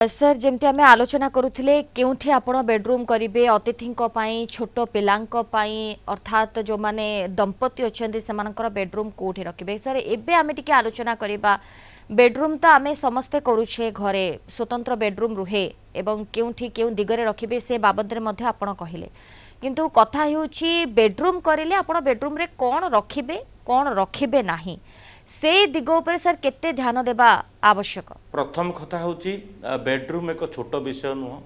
Sir जमती आम आलोचना करुले केउठी आपण बेडरूम करेंगे अतिथि छोट पाई अर्थात जो माने दंपति अच्छा से बेडरूम कौटी रखिए सर एबे आम टे आलोचना करवा बेडरूम तो आम समस्ते करुचे घरे स्वतंत्र बेडरूम रुहे एवं केउठी केउ दिगरे रखिए से बाबद में आपण कहले किंतु कथा होउछि बेडरूम करेले आपण बेडरूम रे कौन रखिबे कौन रखिबे नाही से दिग उपर सर केते ध्यान देबा आवश्यक। प्रथम कथा होची बेडरूम एक छोट विषय नुह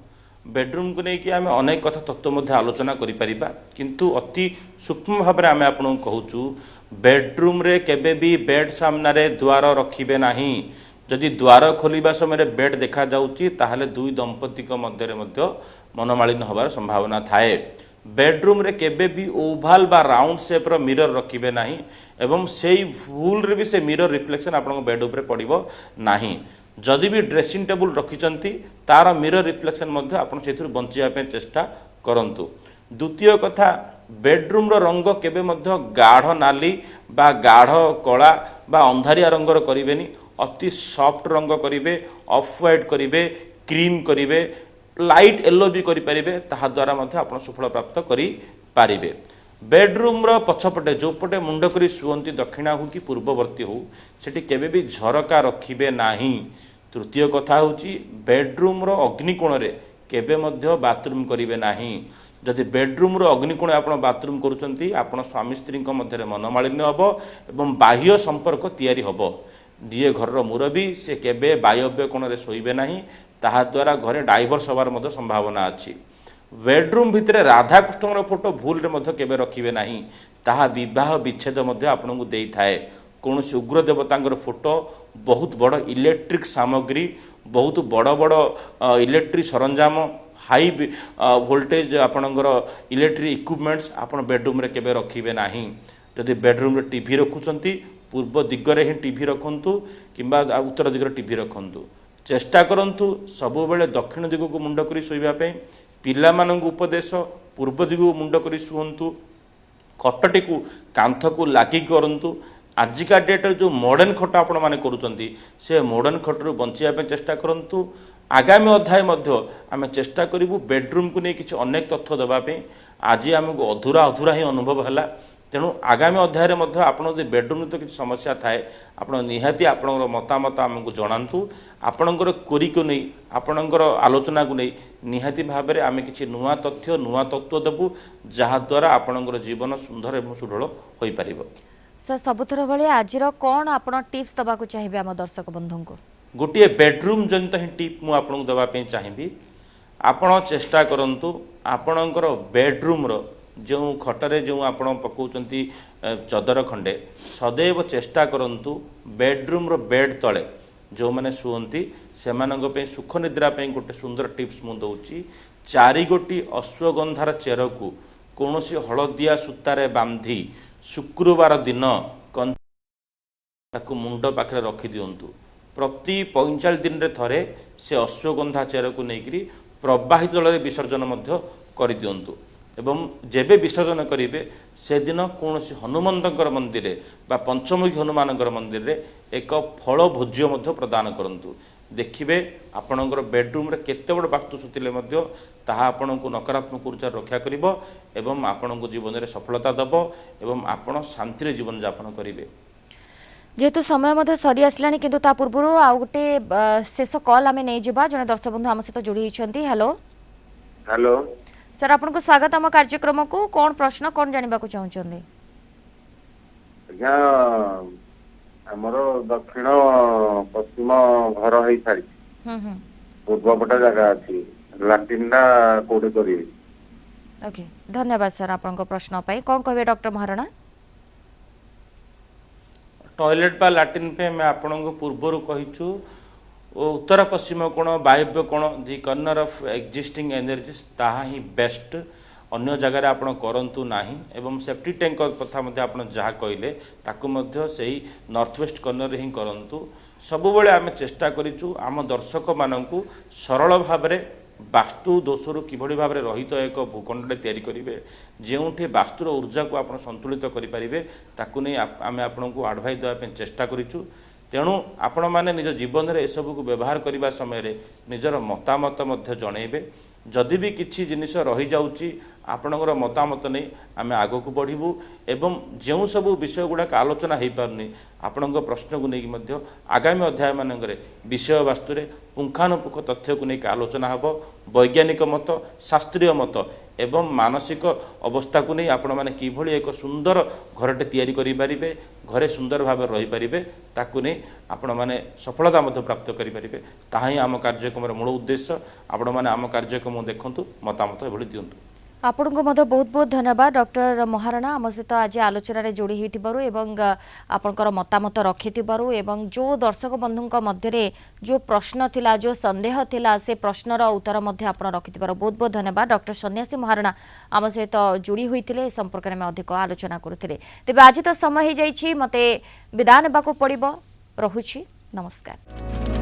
बेडरूम को लेकिन आम अनेक कथा तत्व मध्य आलोचना करि परिबा किंतु अति सूक्ष्म भाव में आम आपन कहूचु बेडरूम रे केबे भी बेड सामना रे द्वार रखिबे नाही जदि द्वार खोलिबा समय बेड देखा जाउची ताहले दुई दंपति को मध्य रे मध्य मनोमालिन होबार संभावना थाए। बेडरूम रे केबे भी ओभाल बा राउंड शेप रो मिरर रखिबे नाही एवं सेई फुल रे भी से मिरर रिफ्लेक्शन आपन बेड ऊपर पड़िबो नाही। जदि भी ड्रेसिंग टेबल रखिचंती तार मिरर रिफ्लेक्शन मध्य आपन सेथुर बंचिया पे चेष्टा करंतु। द्वितीय कथा बेडरूम रो रंग केबे मध्य गाढ़ नाली बा गाढ़ कला बा अंधारिया रंगर करिवेनी अति सॉफ्ट रंग करिवे ऑफ व्हाइट करिवे क्रीम करिवे लाइट येलो भी करें ताहा द्वारा मध्य आपण सफल प्राप्त करें। बेडरूम रो पछपटे जो पटे मुंड करी शुअंती दक्षिणा हो कि पूर्ववर्ती हो सेठी केबे भी झरका रखिबे नाही। तृतीय कथा होची बेडरूम रो अग्निकोण रे केबे मध्य बाथरूम करिवे नाही। जदि बेडरूम रो अग्निकोण आपण बाथरूम करूचंती आपण स्वामी स्त्री मध्य मनोमालिन्य हबो एवं बाह्य संपर्क तैयारी हबो। दिए घर मुरबी से केबे वायव्य कोण रे सोइबे नाही ताहा द्वारा घरे डाइवर्स होबार मध्य संभावना अछि। बेडरूम भितरे राधाकृष्ण फोटो भूल रे मध्य केबे रखिबे नाही ताहा विवाह विच्छेद मध्य आपनकु देई थाए। कोनोसी उग्र देवतांगर फोटो बहुत बड़ इलेक्ट्रिक सामग्री बहुत बड़ बड़ इलेक्ट्रिक सरंजाम हाई वोल्टेज आपणकर इलेक्ट्रिक इक्विपमेंट्स आपण बेडरूम रे केबे रखिबे नाही। जदि बेडरूम रे टीवी रखुचंती पूर्व दिगरे ही टीवी रखंतु किंबा उत्तर दिगरे टीवी रखंतु। चेष्टा करंतु सबु बेले दक्षिण दिग को मुंड करी सोइबा पे पिला मानंगु उपदेश पूर्व दिग को मुंड करी सुहंतु खटटी को कांथ को लागी करंतु। आजिका डेट जो मॉडर्न खट आपण माने करूचंती से मॉडर्न खटरू बंचिया पे चेष्टा करंतु। आगामी अध्याय मध्य आम चेष्टा करूँ बेडरूम को नहीं किसी अनेक तथ्य देवाई आज आमको अधूरा अधूरा ही अनुभव है। तेणु आगामी अध्याय आपण बेडरूम तो किसी समस्या थाए आपण निहाती आपण मतामत आमको जनातु आपणकर कोरी को नहीं आपणकर आलोचना को नहीं निहाती भाव में आम किसी नुआ तथ्य नुआ तत्व देवु जहाद्वारा आपणकर जीवन सुंदर एवं सुदृढ़ हो पार। सर सबुथर भाई आज कौन आप टिप्स दबा चाहिए आम दर्शक बंधु को गोटे बेडरूम जनित ही टिप मुझे आपको देवाई चाहिए। आपण चेष्टा करंतु आपणकर बेडरूम रो जो खटरे जो आपण पकाउचंती चदर खंडे सदैव चेष्टा करंतु बेडरूम रो बेड तले जो माने शुअंती सेमानंग पे सुख निद्रा पे गोटे सुंदर टिप्स मु दउची। 4 गोटी अश्वगंधार चेर को कोनोसी हलदिया सूतारे बांधी शुक्रवार दिन ताकू मुंड पाखे रखी दियंतु। प्रति 45 दिन रे थरे से अश्वगंधा चेर को नेकरी प्रवाहित जल विसर्जन मध्य करि दियंतु एवं जेबे विसर्जन करेंगे से दिन कौन हनुमंतर मंदिर बा पंचमुखी हनुमान मंदिर रे एक फल भोज्य मध्य प्रदान करंतु। देखिए आपणकर बेडरूम रे केते बड़ वास्तु सुतिले मध्य ताहा आपणको नकारात्मक ऊर्जा रक्षा करिवो एवं आपणको जीवन रे सफलता दबो एवं आपण शांति रे जीवन यापन करिवे। जेहेतु समय मध्य सरी आसलानी किंतु ता पूर्व आउ गोटे शेष कॉल आमे नै जिबा जने दर्शक बंधु आम सहित जोड़ी हिचंती। हेलो हेलो सर आपनको स्वागत आम कार्यक्रम को कौन प्रश्न कौन जानबा को चाहउचंदी। आज्ञा हमरो दक्षिण पश्चिम घर है सारी पूर्व पट जगह अच्छी लाट्रिन कोडे करी। ओके धन्यवाद सर आपनको प्रश्न पाई कौन कहबे डॉक्टर महाराणा। टॉयलेट बा लैट्रिन पे मैं आपको पूर्वर कहीचु उत्तर पश्चिम कोण वायव्य कोण दि कर्नर ऑफ एक्जिस्टिंग एनर्जीज ताहा ही बेस्ट अन्य जगह आपण करंतु नाही एवं सेफ्टी टैंक कथा मध्य आपण जहाँ कहले ताकू मध्य सही नॉर्थ वेस्ट कर्नर ही करंतु। सबुबले आम चेष्टा करिचु आम दर्शक मानकु सरल भाव में वास्तु दोषरु किभଳି भाव में रहित एक भूखंडे तैयारी करेंगे जोठी वास्तुर ऊर्जा को आप संतुलित करें ताकू नहीं आम आपको आडभाइस देवाई चेष्टा करिचु। तेणु आपण माने निज जीवन में एसबू को व्यवहार करने समय निजर मतामत मध्य जनइबे जदि भी किसी जिनिस रही जाउची आपणकर मतामत नहीं आम आग को बढ़ू एवं जो सब विषय गुड़ाक आलोचना हो पारनी आपण प्रश्न को लेकिन मध्य आगामी अध्याय मानक विषय वास्तु पुंखानुपुख तथ्य को लेकिन आलोचना हम वैज्ञानिक मत शास्त्रीय मत एवं मानसिक अवस्था को नहीं आपण मैंने किभली एक सुंदर घरटे तैयारी करि पारिबे घरे सुंदर भाव रही पारिबे ताकू नहीं आपण मैंने सफलता मध्य प्राप्त करि पारिबे ताहा ही आम कार्यक्रम मूल उद्देश्य आपण मैंने आम कार्यक्रम देखंतु मतामत एभली दियंतु आपण को बहुत बहुत धन्यवाद डॉक्टर महाराणा आम सहित आज आलोचना जोड़ी होइतिबारु आपणकर मतामत रखिथिबारु एवं जो दर्शक बंधुक मध्य जो प्रश्न थिला जो संदेह थिला से प्रश्नर उत्तर मध्य आपण रखिथिबारु बहुत बहुत धन्यवाद डॉक्टर सन्यासी महाराणा आम सहित जोड़ी होइतिले संपर्क में अधिक आलोचना करुथिले तेबे आज तो समय हो जाइछि मते विदाय नेबाको पड़िबो रहुछि नमस्कार।